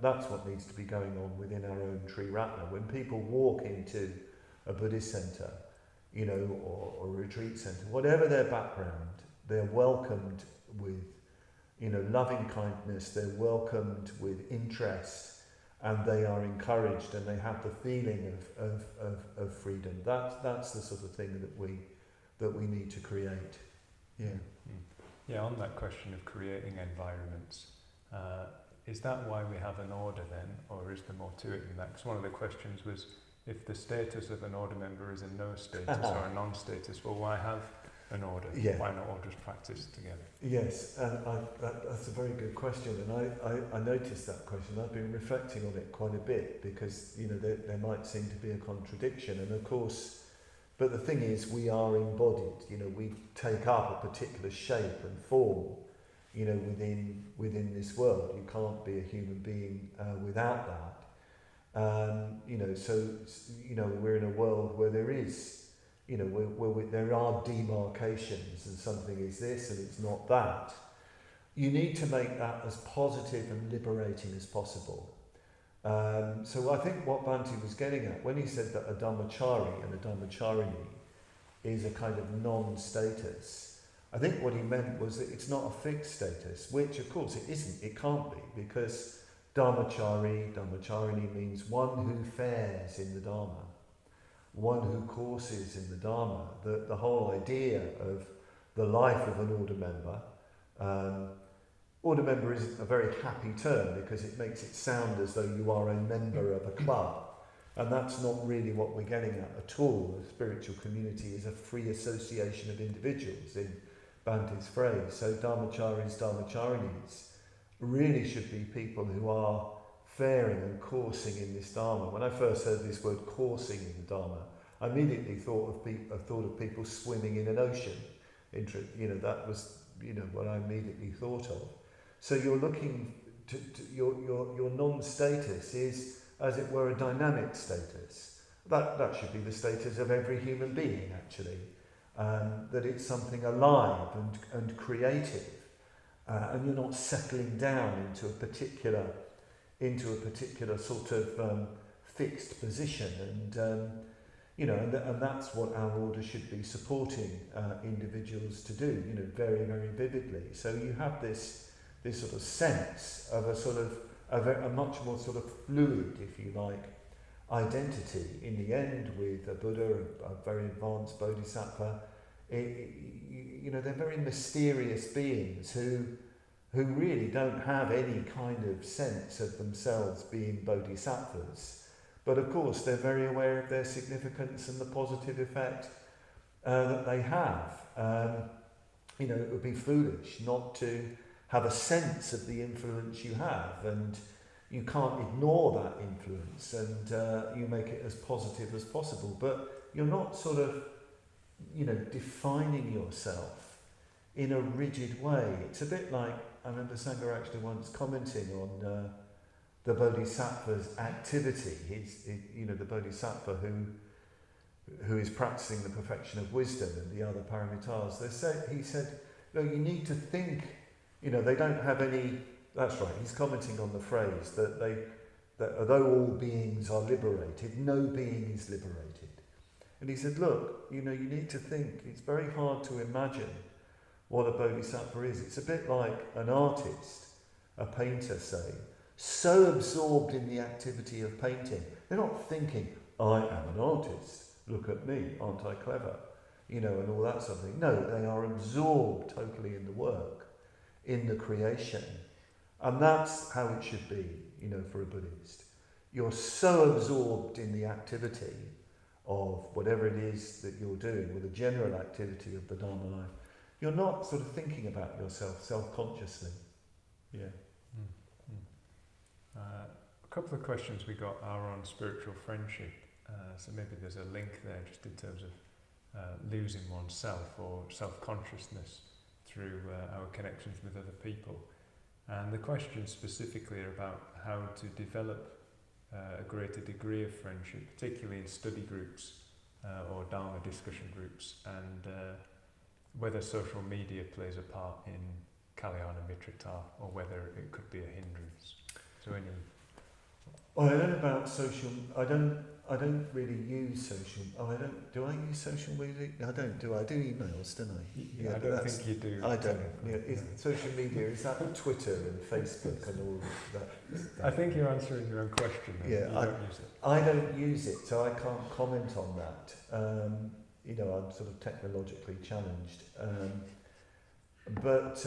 that's what needs to be going on within our own Triratna. When people walk into a Buddhist centre, or a retreat centre, whatever their background, they're welcomed with loving kindness, they're welcomed with interest, and they are encouraged, and they have the feeling of freedom. That's the sort of thing that we need to create. Yeah. Yeah, on that question of creating environments, is that why we have an order then, or is there more to it than that? Because one of the questions was, if the status of an order member is a no status or a non-status, well, why have an order? Yeah. Why not all just practice together? Yes, and that's a very good question, and I noticed that question. I've been reflecting on it quite a bit, because there might seem to be a contradiction, and of course, but the thing is, we are embodied. We take up a particular shape and form, within this world. You can't be a human being without that. So we're in a world where there is, there are demarcations, and something is this and it's not that. You need to make that as positive and liberating as possible. So I think what Bhante was getting at when he said that a Dhammachari and a Dhammacharini is a kind of non-status, I think what he meant was that it's not a fixed status, which of course it isn't, it can't be, because Dhammacharini means one who fares in the Dharma, one who courses in the Dharma. The whole idea of the life of an order member isn't a very happy term, because it makes it sound as though you are a member of a club, and that's not really what we're getting at all. A spiritual community is a free association of individuals, in Bhante's phrase. So Dhammacharis, Dhammacharinis really should be people who are faring and coursing in this Dharma. When I first heard this word coursing in the Dharma, I immediately thought of people swimming in an ocean. That was what I immediately thought of. So you're looking to your non-status is, as it were, a dynamic status. That should be the status of every human being, actually. That it's something alive and creative, and you're not settling down into a particular sort of fixed position, and that's what our order should be supporting individuals to do, very, very vividly. So you have this sort of sense of a much more sort of fluid, if you like, identity in the end with a Buddha, a very advanced Bodhisattva. They're very mysterious beings who really don't have any kind of sense of themselves being bodhisattvas. But of course, they're very aware of their significance and the positive effect that they have. It would be foolish not to have a sense of the influence you have, and you can't ignore that influence, and you make it as positive as possible. But you're not sort of, defining yourself in a rigid way. It's a bit like, I remember Sangha actually once commenting on the Bodhisattva's activity. The Bodhisattva who is practicing the perfection of wisdom and the other paramitas. He said, no, you need to think, they don't have any. That's right. He's commenting on the phrase that although all beings are liberated, no being is liberated. And he said, look, you need to think. It's very hard to imagine what a bodhisattva is. It's a bit like an artist, a painter, say, so absorbed in the activity of painting. They're not thinking, I am an artist, look at me, aren't I clever? And all that sort of thing. No, they are absorbed totally in the work, in the creation. And that's how it should be, for a Buddhist. You're so absorbed in the activity of whatever it is that you're doing, with the general activity of the Dharma life. You're not sort of thinking about yourself self-consciously. Yeah. A couple of questions we got are on spiritual friendship. So maybe there's a link there just in terms of losing oneself or self-consciousness through our connections with other people. And the questions specifically are about how to develop a greater degree of friendship, particularly in study groups or Dharma discussion groups, and whether social media plays a part in Kalyana Mitrata, or whether it could be a hindrance. So Well, I don't know about social. don't really use social. Oh, I don't. Do I use social media? I don't. Do I do emails? Don't I? I don't think you do. I don't. Social media, is that Twitter and Facebook and all that? I think you're answering your own question. Yeah, you don't use it. I don't use it, so I can't comment on that. I'm sort of technologically challenged. But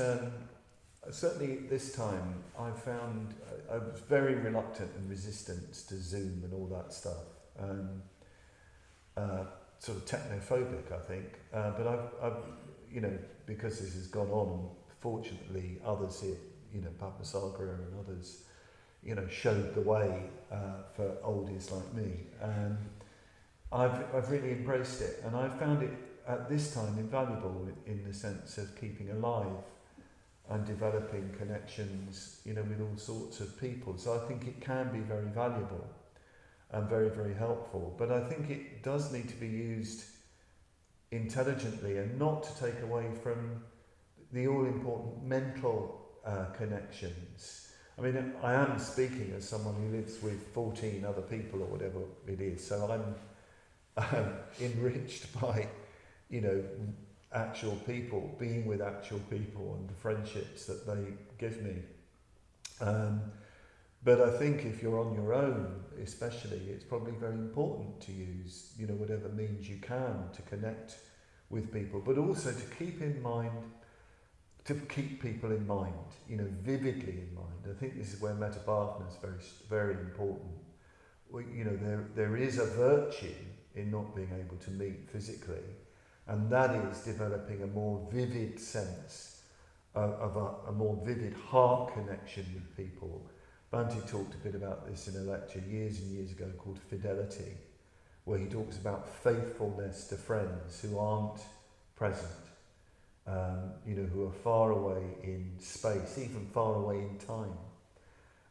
certainly this time I found I was very reluctant and resistant to Zoom and all that stuff. Sort of technophobic, I think. But I've because this has gone on, fortunately others here, Padmavajra and others, showed the way for oldies like me. And I've really embraced it, and I found it at this time invaluable in the sense of keeping alive and developing connections, with all sorts of people. So I think it can be very valuable and very, very helpful. But I think it does need to be used intelligently and not to take away from the all-important mental connections. I mean, I am speaking as someone who lives with 14 other people or whatever it is, so I'm enriched by, actual people, being with actual people and the friendships that they give me. But I think if you're on your own, especially, it's probably very important to use, whatever means you can to connect with people, but also to keep people in mind, vividly in mind. I think this is where metta-bhavana is very, very important. There is a virtue in not being able to meet physically, and that is developing a more vivid sense of a more vivid heart connection with people. Bhante talked a bit about this in a lecture years and years ago called Fidelity, where he talks about faithfulness to friends who aren't present, who are far away in space, even far away in time,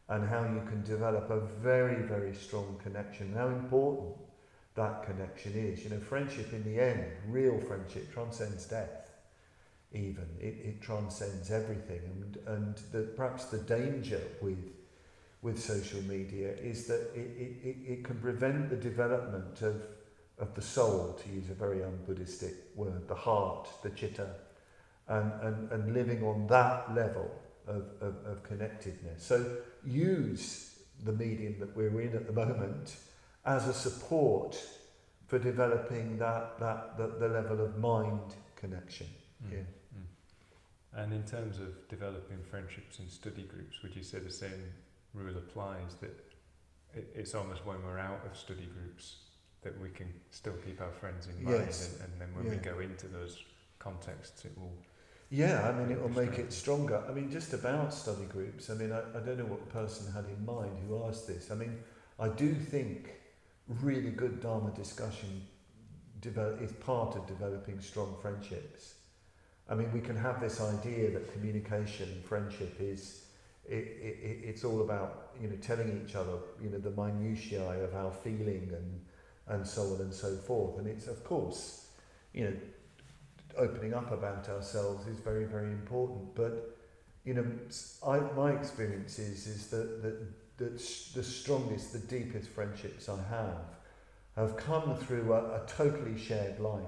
and how you can develop a very, very strong connection, how important that connection is. Friendship in the end, real friendship, transcends death even. It transcends everything. And perhaps the danger with social media is that it can prevent the development of the soul, to use a very un-Buddhistic word, the heart, the chitta, and living on that level of connectedness. So use the medium that we're in at the moment as a support for developing the level of mind connection. Yeah. And in terms of developing friendships in study groups, would you say the same rule applies, that it's almost when we're out of study groups that we can still keep our friends in mind, Yes. and then when we go into those contexts it will... Yeah, I mean, it will make it stronger. I mean, just about study groups, I mean, I don't know what the person had in mind who asked this. I mean, I do think really good Dharma discussion is part of developing strong friendships. I mean, we can have this idea that communication and friendship is, it's all about, telling each other, the minutiae of our feeling and so on and so forth. And it's, of course, opening up about ourselves is very, very important. But, my experience is that the strongest, the deepest friendships I have come through a totally shared life.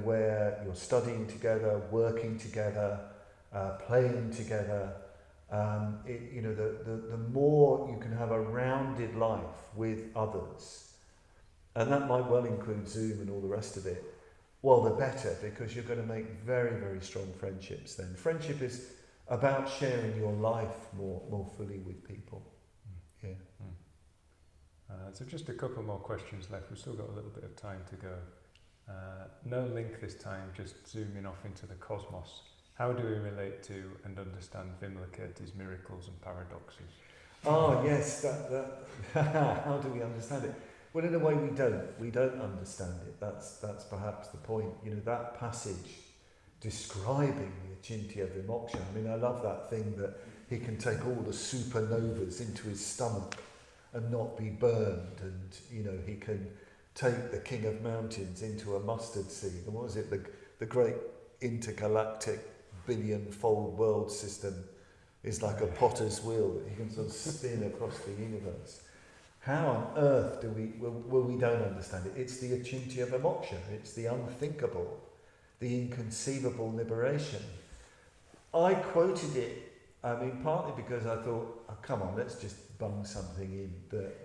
Where you're studying together, working together, playing together. The more you can have a rounded life with others, and that might well include Zoom and all the rest of it, well, the better, because you're going to make very, very strong friendships then. Friendship is about sharing your life more fully with people. Yeah. So just a couple more questions left. We've still got a little bit of time to go. No link this time, just zooming off into the cosmos. How do we relate to and understand Vimalakirti's miracles and paradoxes? Oh yes, how do we understand it? Well, in a way we don't understand it. That's perhaps the point. That passage describing the Achintya Vimoksha. I mean, I love that thing that he can take all the supernovas into his stomach and not be burned, and he can take the king of mountains into a mustard seed. And what was it? The great intergalactic billion-fold world system is like a potter's wheel that he can sort of spin across the universe. How on earth do we don't understand it? It's the achintya vimoksha, it's the unthinkable, the inconceivable liberation. I quoted it, I mean, partly because I thought, oh, come on, let's just bung something in that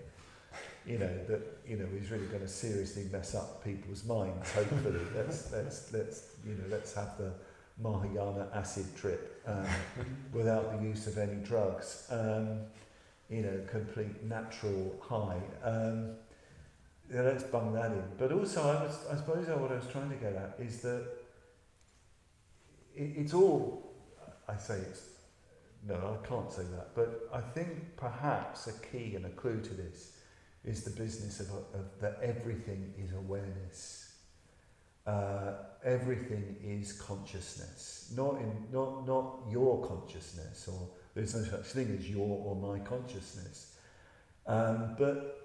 is really going to seriously mess up people's minds. Hopefully, let's have the Mahayana acid trip without the use of any drugs. Complete natural high. Let's bung that in. But also, I suppose what I was trying to get at is that it's all. I can't say that. But I think perhaps a key and a clue to this is the business of that everything is awareness. Everything is consciousness, not your consciousness, or there's no such thing as your or my consciousness. But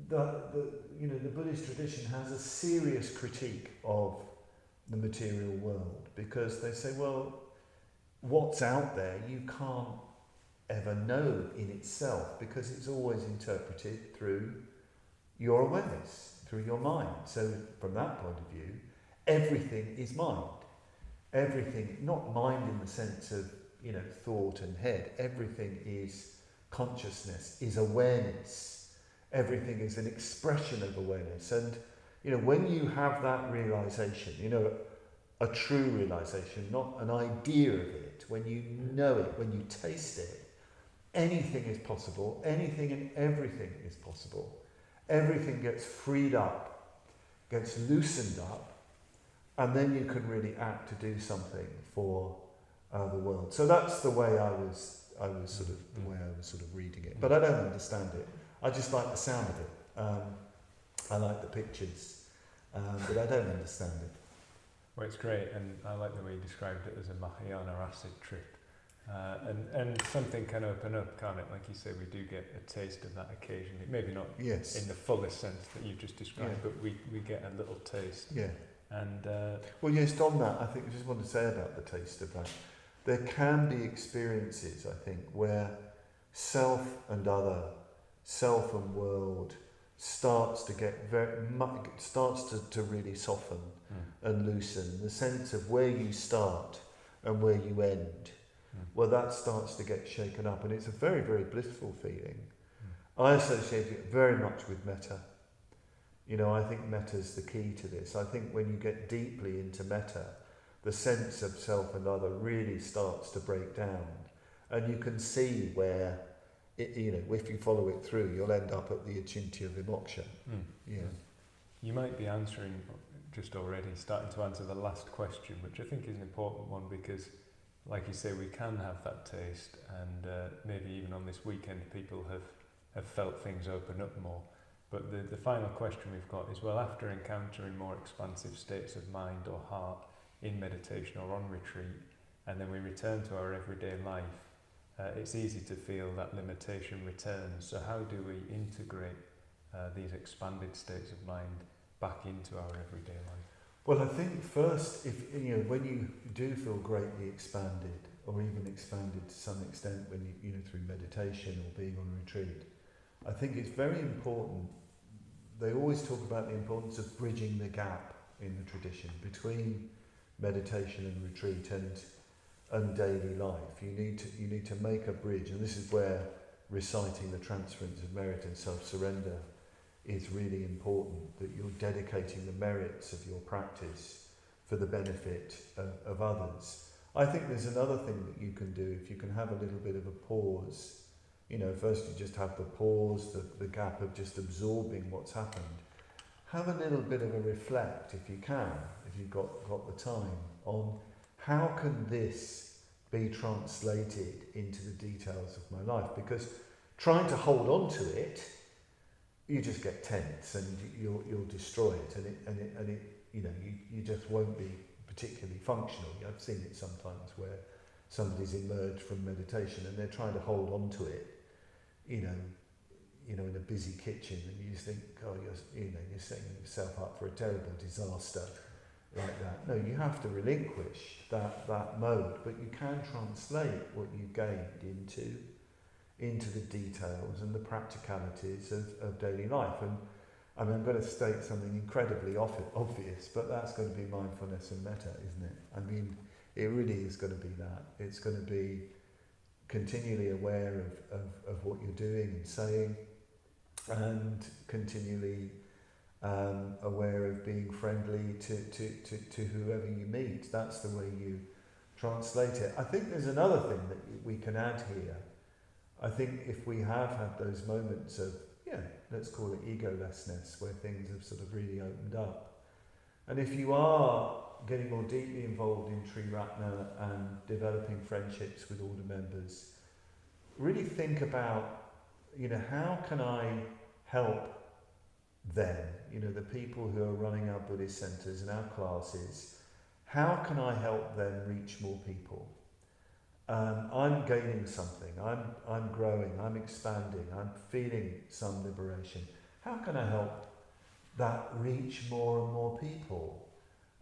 the Buddhist tradition has a serious critique of the material world, because they say, well, what's out there you can't ever know in itself, because it's always interpreted through your awareness, through your mind. So from that point of view, everything is mind. Everything, not mind in the sense of thought and head. Everything is consciousness, is awareness. Everything is an expression of awareness. And when you have that realization, a true realization, not an idea of it, when you know it, when you taste it, anything is possible, anything and everything is possible. Everything gets freed up, gets loosened up, and then you can really act to do something for the world. So that's the way I was sort of reading it. But I don't understand it. I just like the sound of it. I like the pictures, but I don't understand it. Well, it's great, and I like the way you described it as a Mahayana acid trip. And something can open up, can't it? Like you say, we do get a taste of that occasionally. Maybe not in the fullest sense that you've just described, but we get a little taste. Yeah. And well, yes, on that, I think I just want to say about the taste of that. There can be experiences, I think, where self and other, self and world starts to get to really soften and loosen. The sense of where you start and where you end. Well, that starts to get shaken up, and it's a very, very blissful feeling. I associate it very much with metta. I think metta is the key to this. I think when you get deeply into metta, the sense of self and other really starts to break down, and you can see where, if you follow it through, you'll end up at the achintya vimoksha. You might be answering just already, starting to answer the last question, which I think is an important one, because like you say, we can have that taste, and maybe even on this weekend people have felt things open up more. But the final question we've got is, well, after encountering more expansive states of mind or heart in meditation or on retreat, and then we return to our everyday life, it's easy to feel that limitation returns. So how do we integrate these expanded states of mind back into our everyday life? Well, I think first, when you do feel greatly expanded, or even expanded to some extent when you through meditation or being on retreat, I think it's very important. They always talk about the importance of bridging the gap in the tradition between meditation and retreat and daily life. You need to make a bridge, and this is where reciting the transference of merit and self-surrender is really important, that you're dedicating the merits of your practice for the benefit of others. I think there's another thing that you can do, if you can have a little bit of a pause. First you just have the pause, the gap of just absorbing what's happened. Have a little bit of a reflect, if you can, if you've got the time, on how can this be translated into the details of my life? Because trying to hold on to it, you just get tense and you'll destroy it, and it you just won't be particularly functional. I've seen it sometimes where somebody's emerged from meditation and they're trying to hold on to it, in a busy kitchen, and you just think, oh, you're setting yourself up for a terrible disaster like that. No, you have to relinquish that mode, but you can translate what you gained into the details and the practicalities of daily life. And I mean, I'm going to state something incredibly obvious, but that's going to be mindfulness and metta, isn't it? I mean, it really is going to be that. It's going to be continually aware of what you're doing and saying, and continually aware of being friendly to whoever you meet. That's the way you translate it. I think there's another thing that we can add here. I think if we have had those moments of, let's call it egolessness, where things have sort of really opened up, and if you are getting more deeply involved in Triratna and developing friendships with all the members, really think about, how can I help them, the people who are running our Buddhist centres and our classes, how can I help them reach more people? I'm gaining something, I'm growing, I'm expanding, I'm feeling some liberation. How can I help that reach more and more people?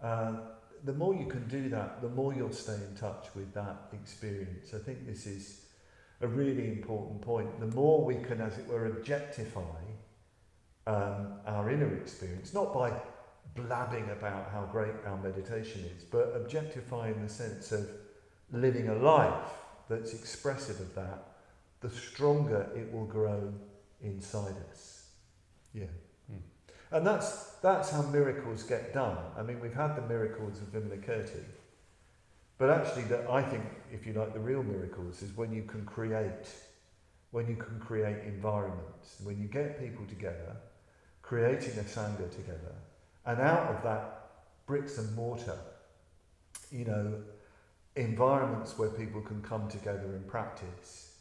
The more you can do that, the more you'll stay in touch with that experience. I think this is a really important point. The more we can, as it were, objectify our inner experience, not by blabbing about how great our meditation is, but objectify in the sense of living a life that's expressive of that, the stronger it will grow inside us. And that's how miracles get done. I mean, we've had the miracles of Vimalakirti, but actually, I think, if you like, the real miracles is when you can create environments, when you get people together, creating a sangha together, and out of that, bricks and mortar, environments where people can come together and practice,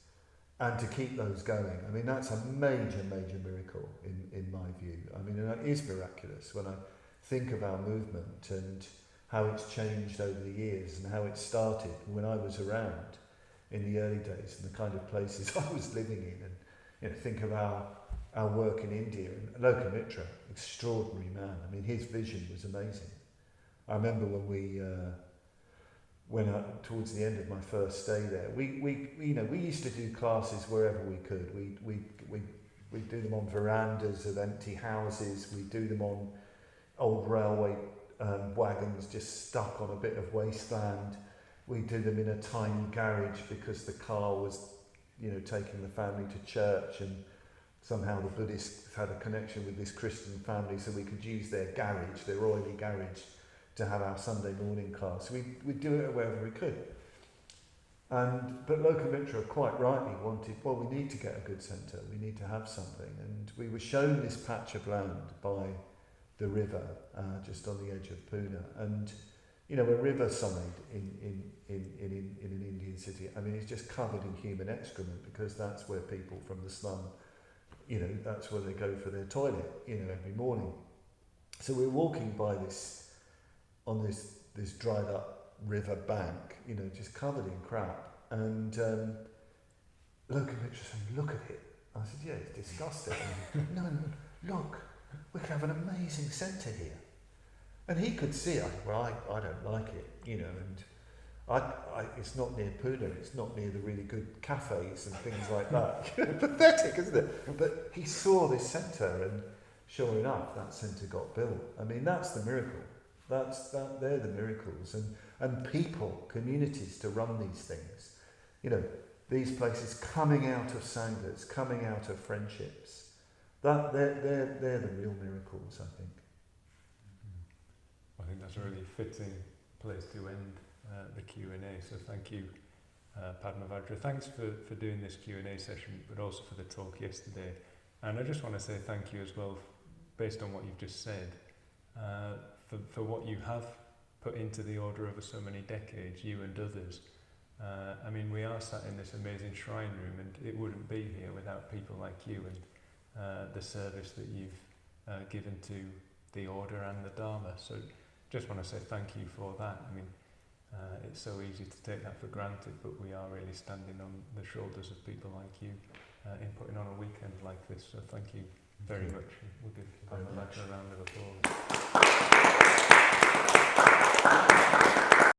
and to keep those going. I mean, that's a major, major miracle in my view. I mean, and it is miraculous when I think of our movement and how it's changed over the years and how it started when I was around in the early days and the kind of places I was living in, and think of our work in India. And Lokamitra, extraordinary man. I mean, his vision was amazing. I remember when towards the end of my first stay there, we used to do classes wherever we could. We'd do them on verandas of empty houses. We'd do them on old railway wagons just stuck on a bit of wasteland. We'd do them in a tiny garage because the car was, taking the family to church, and somehow the Buddhists had a connection with this Christian family, so we could use their garage, their oily garage, to have our Sunday morning class. We'd do it wherever we could. But Lokamitra quite rightly wanted, we need to get a good centre, we need to have something. And we were shown this patch of land by the river, just on the edge of Pune. And, a riverside in an Indian city, I mean, it's just covered in human excrement, because that's where people from the slum, that's where they go for their toilet, every morning. So we're walking by on this dried up river bank, just covered in crap. And Lokamitra said, "Look at it." I said, "Yeah, it's disgusting." No, look, we can have an amazing centre here. And he could see, I don't like it, and it's not near Pune, it's not near the really good cafes and things like that. Pathetic, isn't it? But he saw this centre, and sure enough, that centre got built. I mean, that's the miracle. They're the miracles, and people, communities to run these things. These places coming out of sanghas, coming out of friendships. They're the real miracles, I think. I think that's a really fitting place to end the Q&A. So thank you, Padmavajra. Thanks for doing this Q&A session, but also for the talk yesterday. And I just want to say thank you as well, based on what you've just said, for what you have put into the order over so many decades, you and others. I mean, we are sat in this amazing shrine room, and it wouldn't be here without people like you and the service that you've given to the order and the Dhamma. So just want to say thank you for that. I mean, it's so easy to take that for granted, but we are really standing on the shoulders of people like you in putting on a weekend like this. So thank you very much. We'll give Padmavajra a round of applause.